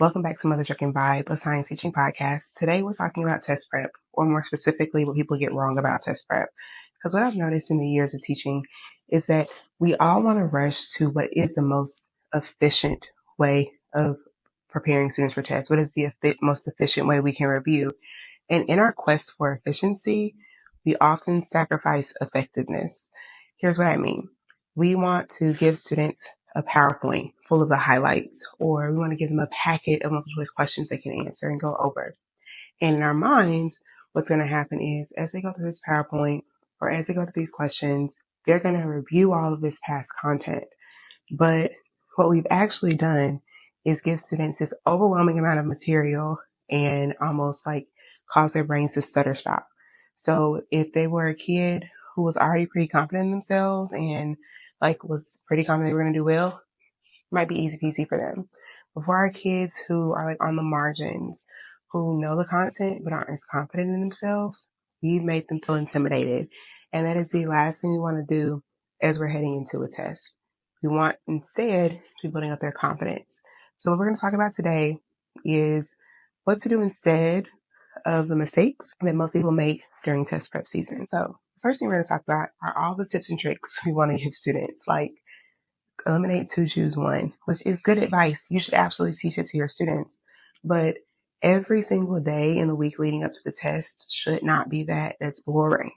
Welcome back to Mother Trucking Vibe, a science teaching podcast. Today we're talking about test prep, or more specifically, what people get wrong about test prep. Because what I've noticed in the years of teaching is that we all want to rush to what is the most efficient way of preparing students for tests. What is the most efficient way we can review? And in our quest for efficiency, we often sacrifice effectiveness. Here's what I mean. We want to give students a PowerPoint full of the highlights, or we want to give them a packet of multiple choice questions they can answer and go over. And in our minds, what's going to happen is as they go through this PowerPoint or as they go through these questions, they're going to review all of this past content. But what we've actually done is give students this overwhelming amount of material and almost like cause their brains to stutter stop. So if they were a kid who was already pretty confident in themselves and was pretty confident they were going to do well, it might be easy peasy for them. But for our kids who are on the margins, who know the content but aren't as confident in themselves, we've made them feel intimidated. And that is the last thing we want to do as we're heading into a test. We want instead to be building up their confidence. So what we're going to talk about today is what to do instead of the mistakes that most people make during test prep season. So the first thing we're going to talk about are all the tips and tricks we want to give students, like eliminate two, choose one, which is good advice. You should absolutely teach it to your students. But every single day in the week leading up to the test should not be that. That's boring.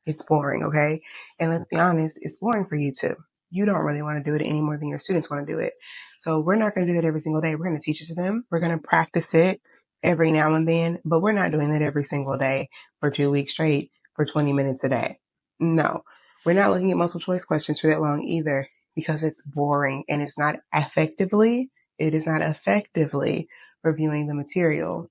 It's boring, okay? And let's be honest, it's boring for you too. You don't really want to do it any more than your students want to do it. So we're not going to do that every single day. We're going to teach it to them. We're going to practice it every now and then, but we're not doing that every single day for 2 weeks straight for 20 minutes a day. No, we're not looking at multiple choice questions for that long either, because it's boring and it is not effectively reviewing the material.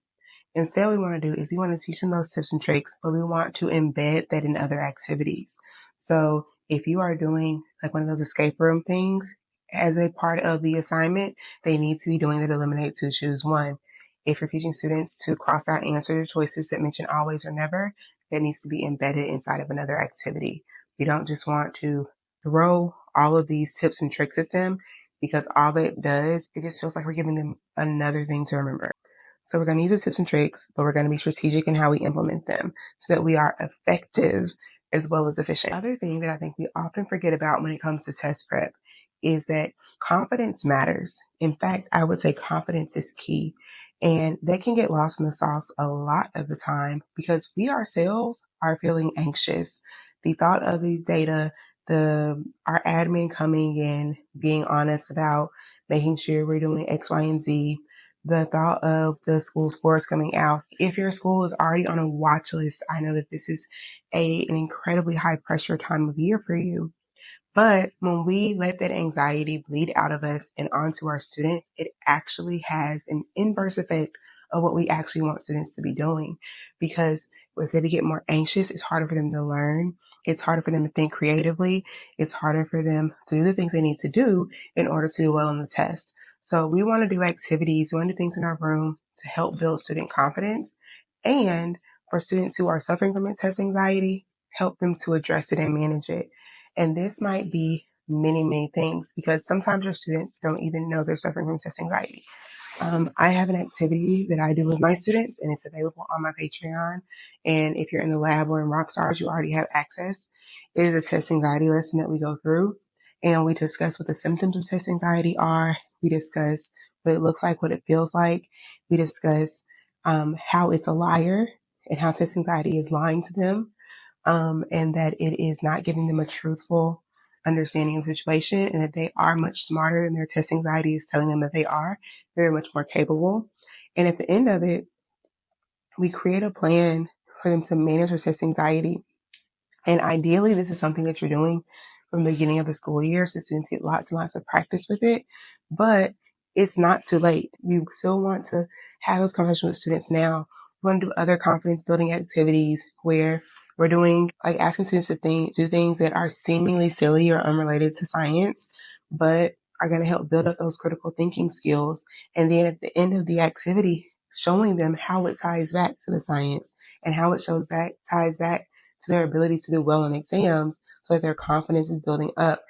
Instead, what we want to do is we want to teach them those tips and tricks, but we want to embed that in other activities. So if you are doing one of those escape room things as a part of the assignment, they need to be doing that eliminate two, choose one. If you're teaching students to cross out answer choices that mention always or never, that needs to be embedded inside of another activity. We don't just want to throw all of these tips and tricks at them, because all that does, it just feels like we're giving them another thing to remember. So we're going to use the tips and tricks, but we're going to be strategic in how we implement them so that we are effective as well as efficient. The other thing that I think we often forget about when it comes to test prep is that confidence matters. In fact, I would say confidence is key. And that can get lost in the sauce a lot of the time because we ourselves are feeling anxious. The thought of the data, our admin coming in, being honest about making sure we're doing X, Y, and Z, the thought of the school scores coming out. If your school is already on a watch list, I know that this is an incredibly high pressure time of year for you. But when we let that anxiety bleed out of us and onto our students, it actually has an inverse effect of what we actually want students to be doing. Because as they get more anxious, it's harder for them to learn. It's harder for them to think creatively. It's harder for them to do the things they need to do in order to do well on the test. So we want to do activities, we want to do things in our room to help build student confidence. And for students who are suffering from test anxiety, help them to address it and manage it. And this might be many, many things, because sometimes your students don't even know they're suffering from test anxiety. I have an activity that I do with my students, and it's available on my Patreon. And if you're in the lab or in Rockstars, you already have access. It is a test anxiety lesson that we go through, and we discuss what the symptoms of test anxiety are. We discuss what it looks like, what it feels like. We discuss how it's a liar and how test anxiety is lying to them. And that it is not giving them a truthful understanding of the situation, and that they are much smarter than their test anxiety is telling them that they are. They're much more capable. And at the end of it, we create a plan for them to manage their test anxiety. And ideally, this is something that you're doing from the beginning of the school year, so students get lots and lots of practice with it. But it's not too late. You still want to have those conversations with students now. We want to do other confidence building activities where we're doing asking students to do things that are seemingly silly or unrelated to science, but are going to help build up those critical thinking skills. And then at the end of the activity, showing them how it ties back to the science and how it ties back to their ability to do well in exams, so that their confidence is building up.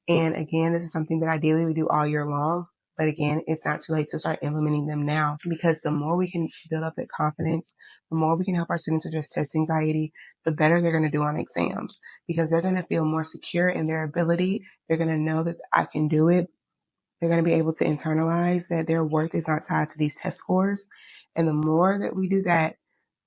And again, this is something that ideally we do all year long, But again, it's not too late to start implementing them now, because the more we can build up that confidence, the more we can help our students address test anxiety, the better they're going to do on exams, because they're going to feel more secure in their ability. They're going to know that I can do it. They're going to be able to internalize that their worth is not tied to these test scores. And the more that we do that,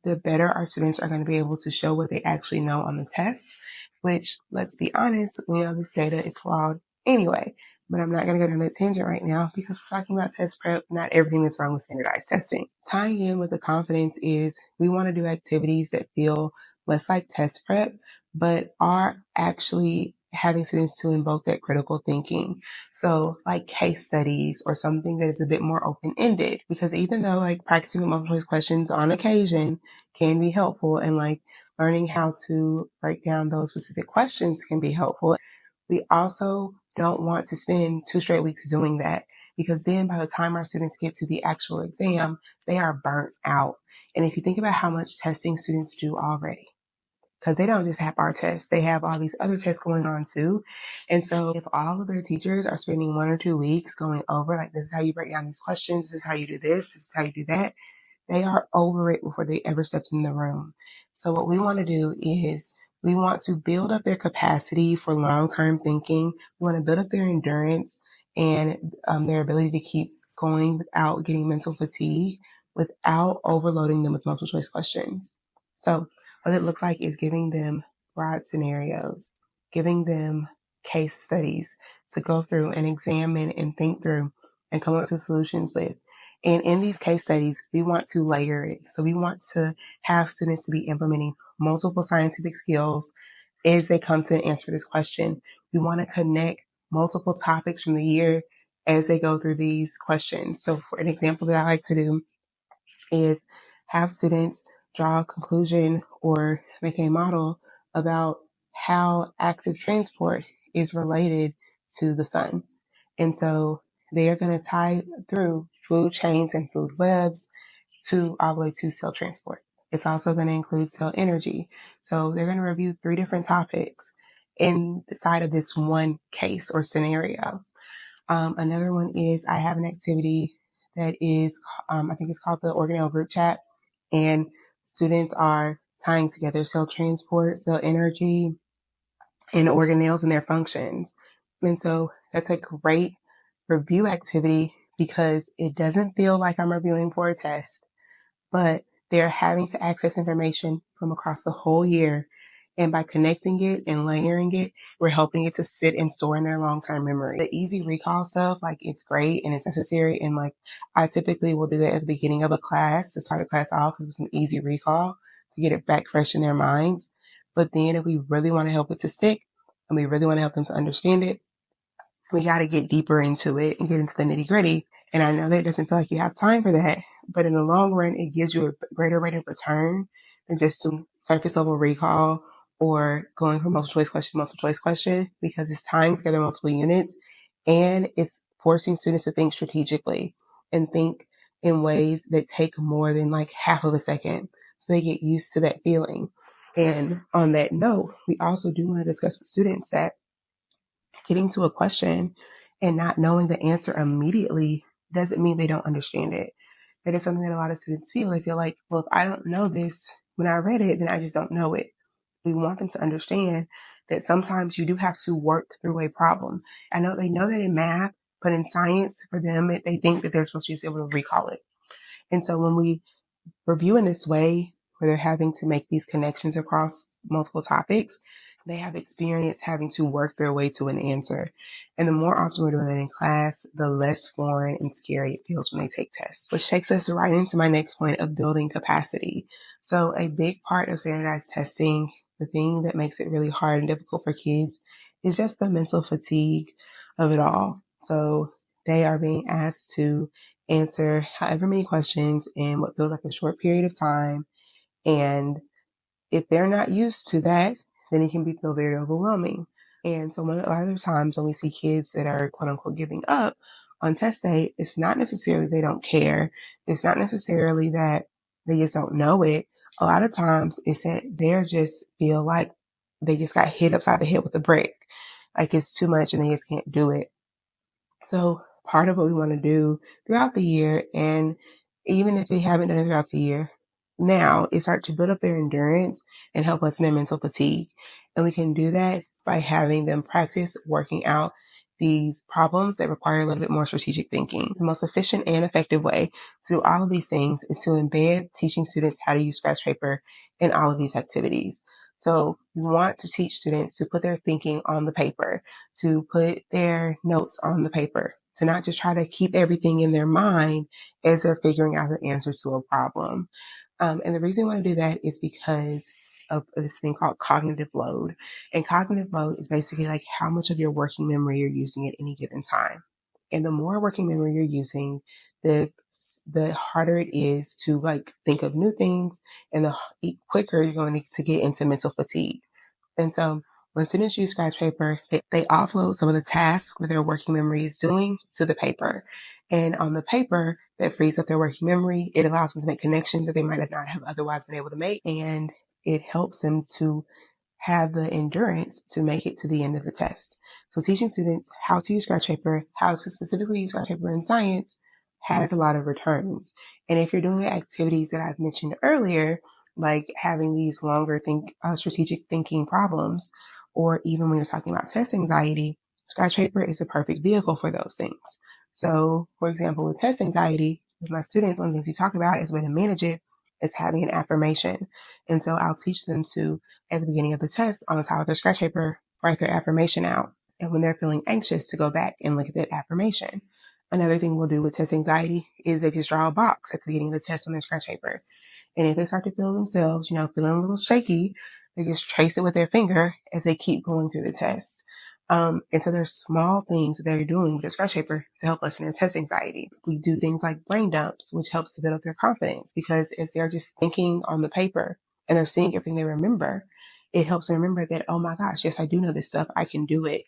the better our students are going to be able to show what they actually know on the test, which, let's be honest, we know this data is flawed anyway. But I'm not going to go down that tangent right now, because we're talking about test prep, not everything that's wrong with standardized testing. Tying in with the confidence is we want to do activities that feel less like test prep, but are actually having students to invoke that critical thinking. So like case studies or something that is a bit more open-ended, because even though like practicing with multiple choice questions on occasion can be helpful, and like learning how to break down those specific questions can be helpful, we also don't want to spend 2 straight weeks doing that, because then by the time our students get to the actual exam, they are burnt out. And if you think about how much testing students do already, because they don't just have our tests, they have all these other tests going on too. And so if all of their teachers are spending 1 or 2 weeks going over, like, this is how you break down these questions, this is how you do this is how you do that, they are over it before they ever stepped in the room. So what we want to do is we want to build up their capacity for long-term thinking. We want to build up their endurance and their ability to keep going without getting mental fatigue, without overloading them with multiple choice questions. So what it looks like is giving them broad scenarios, giving them case studies to go through and examine and think through and come up with solutions with. And in these case studies, we want to layer it. So we want to have students to be implementing multiple scientific skills as they come to answer this question. We want to connect multiple topics from the year as they go through these questions. So for an example that I like to do is have students draw a conclusion or make a model about how active transport is related to the sun. And so they are going to tie through food chains and food webs to all the way to cell transport. It's also going to include cell energy. So they're going to review 3 different topics inside of this one case or scenario. Another one is I have an activity that is, I think it's called the organelle group chat, and students are tying together cell transport, cell energy, and organelles and their functions. And so that's a great review activity, because it doesn't feel like I'm reviewing for a test, but they're having to access information from across the whole year. And by connecting it and layering it, we're helping it to sit and store in their long-term memory. The easy recall stuff, like, it's great and it's necessary. And like, I typically will do that at the beginning of a class to start a class off with some easy recall to get it back fresh in their minds. But then if we really want to help it to stick and we really want to help them to understand it, we got to get deeper into it and get into the nitty gritty. And I know that it doesn't feel like you have time for that, but in the long run, it gives you a greater rate of return than just doing surface level recall or going from multiple choice question, because it's tying together multiple units and it's forcing students to think strategically and think in ways that take more than like half of a second. So they get used to that feeling. And on that note, we also do want to discuss with students that getting to a question and not knowing the answer immediately doesn't mean they don't understand it. That is something that a lot of students feel. They feel like, well, if I don't know this when I read it, then I just don't know it. We want them to understand that sometimes you do have to work through a problem. I know they know that in math, but in science, for them, they think that they're supposed to just be able to recall it. And so when we review in this way, where they're having to make these connections across multiple topics, they have experience having to work their way to an answer. And the more often we're doing that in class, the less foreign and scary it feels when they take tests. Which takes us right into my next point of building capacity. So a big part of standardized testing, the thing that makes it really hard and difficult for kids, is just the mental fatigue of it all. So they are being asked to answer however many questions in what feels like a short period of time. And if they're not used to that, then it can feel very overwhelming. And so a lot of the times when we see kids that are quote unquote giving up on test day, it's not necessarily they don't care. It's not necessarily that they just don't know it. A lot of times it's that they just feel like they just got hit upside the head with a brick. Like it's too much and they just can't do it. So part of what we want to do throughout the year. And even if they haven't done it throughout the year, now it starts to build up their endurance and help lessen their mental fatigue. And we can do that by having them practice working out these problems that require a little bit more strategic thinking. The most efficient and effective way to do all of these things is to embed teaching students how to use scratch paper in all of these activities. So we want to teach students to put their thinking on the paper, to put their notes on the paper, to not just try to keep everything in their mind as they're figuring out the answer to a problem. And the reason we want to do that is because of this thing called cognitive load. And cognitive load is basically like how much of your working memory you're using at any given time. And the more working memory you're using, the harder it is to like think of new things, and the quicker you're going to get into mental fatigue. And so when students use scratch paper, they offload some of the tasks that their working memory is doing to the paper. And on the paper, that frees up their working memory. It allows them to make connections that they might not have otherwise been able to make. And it helps them to have the endurance to make it to the end of the test. So teaching students how to use scratch paper, how to specifically use scratch paper in science, has a lot of returns. And if you're doing the activities that I've mentioned earlier, like having these longer strategic thinking problems, or even when you're talking about test anxiety, scratch paper is a perfect vehicle for those things. So, for example, with test anxiety, with my students, one of the things we talk about is way to manage it is having an affirmation. And so I'll teach them to, at the beginning of the test, on the top of their scratch paper, write their affirmation out. And when they're feeling anxious, to go back and look at that affirmation. Another thing we'll do with test anxiety is they just draw a box at the beginning of the test on their scratch paper. And if they start to feel themselves, feeling a little shaky, they just trace it with their finger as they keep going through the test. And so there's small things that they're doing with the scratch paper to help lessen their test anxiety. We do things like brain dumps, which helps to build up their confidence, because as they're just thinking on the paper and they're seeing everything they remember, it helps them remember that, oh my gosh, yes, I do know this stuff. I can do it.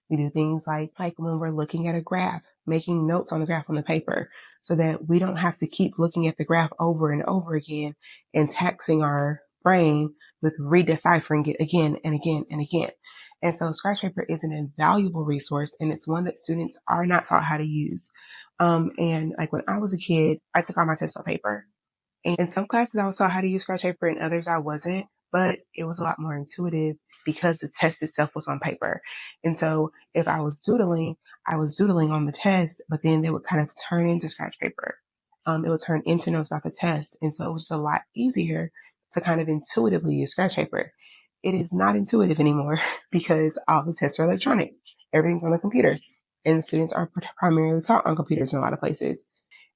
We do things like when we're looking at a graph, making notes on the graph on the paper so that we don't have to keep looking at the graph over and over again and taxing our brain with redeciphering it again and again and again. And so scratch paper is an invaluable resource, and it's one that students are not taught how to use. And like when I was a kid, I took all my tests on paper. And in some classes, I was taught how to use scratch paper, and others I wasn't, but it was a lot more intuitive because the test itself was on paper. And so if I was doodling on the test, but then they would kind of turn into scratch paper. It would turn into notes about the test. And so it was just a lot easier to kind of intuitively use scratch paper. It is not intuitive anymore because all the tests are electronic. Everything's on the computer, and students are primarily taught on computers in a lot of places.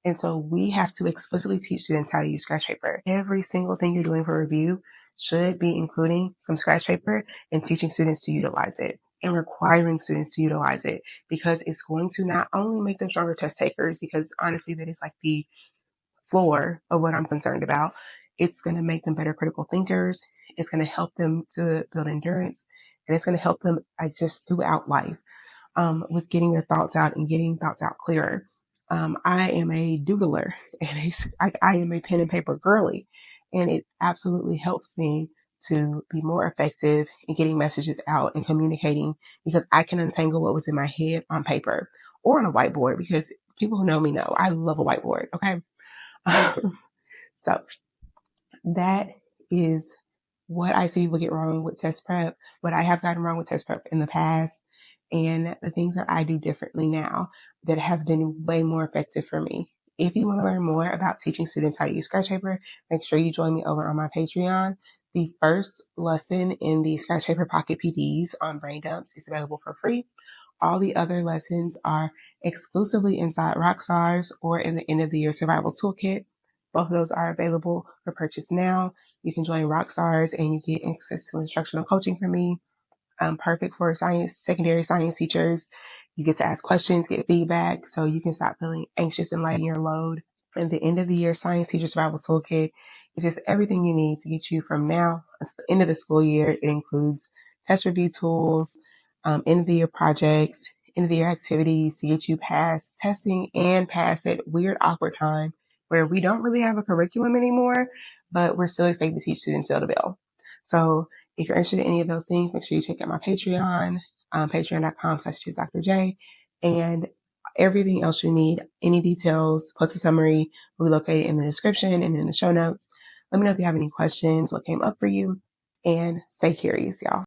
And so we have to explicitly teach students how to use scratch paper. Every single thing you're doing for review should be including some scratch paper and teaching students to utilize it and requiring students to utilize it, because it's going to not only make them stronger test takers, because honestly, that is like the floor of what I'm concerned about. It's going to make them better critical thinkers. It's going to help them to build endurance, and it's going to help them just throughout life. With getting their thoughts out and getting thoughts out clearer. I am a doodler, and I am a pen and paper girly, and it absolutely helps me to be more effective in getting messages out and communicating, because I can untangle what was in my head on paper or on a whiteboard, because people who know me know I love a whiteboard. Okay. So that is what I see people get wrong with test prep, what I have gotten wrong with test prep in the past, and the things that I do differently now that have been way more effective for me. If you want to learn more about teaching students how to use scratch paper, make sure you join me over on my Patreon. The first lesson in the Scratch Paper Pocket PDs on brain dumps is available for free. All the other lessons are exclusively inside Rockstars or in the end of the year survival toolkit. Both of those are available for purchase now. You can join Rockstars and you get access to instructional coaching from me. Perfect for secondary science teachers. You get to ask questions, get feedback, so you can stop feeling anxious and lighten your load. And the end of the year science teacher survival toolkit is just everything you need to get you from now until the end of the school year. It includes test review tools, end of the year projects, end of the year activities to get you past testing and past that weird, awkward time where we don't really have a curriculum anymore, but we're still expected to teach students bell to bell. So if you're interested in any of those things, make sure you check out my Patreon, patreon.com/TisDrJ. And Everything else you need, any details, plus a summary, will be located in the description and in the show notes. Let me know if you have any questions, what came up for you, and stay curious, y'all.